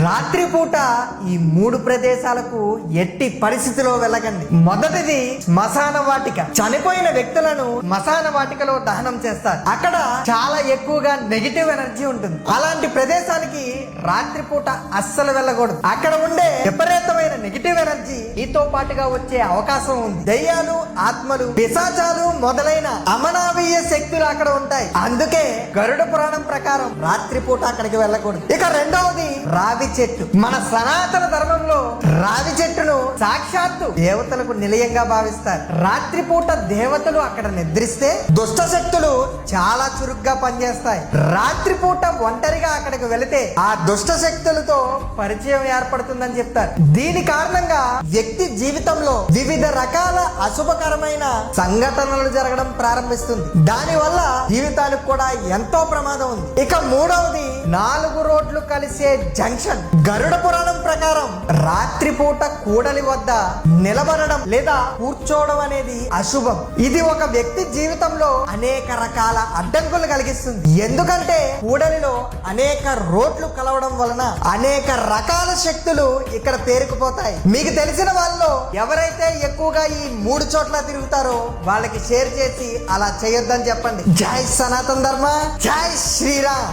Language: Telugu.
రాత్రిపూట ఈ మూడు ప్రదేశాలకు ఎట్టి పరిస్థితిలో వెళ్ళకండి. మొదటిది శ్మశాన వాటిక. చనిపోయిన వ్యక్తులను శ్మశాన వాటికలో దహనం చేస్తారు. అక్కడ చాలా ఎక్కువగా నెగిటివ్ ఎనర్జీ ఉంటుంది. అలాంటి ప్రదేశానికి రాత్రిపూట అస్సలు వెళ్ళకూడదు. అక్కడ ఉండే విపరీతమైన నెగిటివ్ ఎనర్జీ మీతో పాటుగా వచ్చే అవకాశం ఉంది. దయ్యాలు, ఆత్మలు, పిశాచాలు మొదలైన అమనావీయ శక్తులు అక్కడ ఉంటాయి. అందుకే గరుడ పురాణం ప్రకారం రాత్రిపూట అక్కడికి వెళ్ళకూడదు. ఇక రెండవది రావి చెట్టు. మన సనాతన ధర్మంలో రావి చెట్టును సాక్షాత్తు దేవతలకు నిలయంగా భావిస్తారు. రాత్రిపూట దేవతలు అక్కడ నిద్రిస్తే దుష్ట శక్తులు చాలా చురుగ్గా పనిచేస్తాయి. రాత్రిపూట ఒంటరిగా అక్కడికి వెళితే ఆ దుష్ట శక్తులతో పరిచయం ఏర్పడుతుందని చెప్తారు. దీని కారణంగా వ్యక్తి జీవితంలో వివిధ రకాల అశుభకరమైన సంఘటనలు జరగడం ప్రారంభిస్తుంది. దాని వల్ల జీవితానికి కూడా ఎంతో ప్రమాదం ఉంది. ఇక మూడవది 4 రోడ్లు కలిసే జంక్షన్. గరుడ పురాణం ప్రకారం రాత్రిపూట కూడలి వద్ద నిలబడడం లేదా కూర్చోవడం అనేది అశుభం. ఇది ఒక వ్యక్తి జీవితంలో అనేక రకాల అడ్డంకులు కలిగిస్తుంది. ఎందుకంటే కూడలిలో అనేక రోడ్లు కలవడం వలన అనేక రకాల శక్తులు ఇక్కడ పేరుకుపోతాయి. మీకు తెలిసిన వాళ్ళు ఎవరైతే ఎక్కువగా ఈ 3 చోట్ల తిరుగుతారో వాళ్ళకి షేర్ చేసి అలా చేయొద్దని చెప్పండి. జై సనాతన ధర్మ, జై శ్రీరామ్.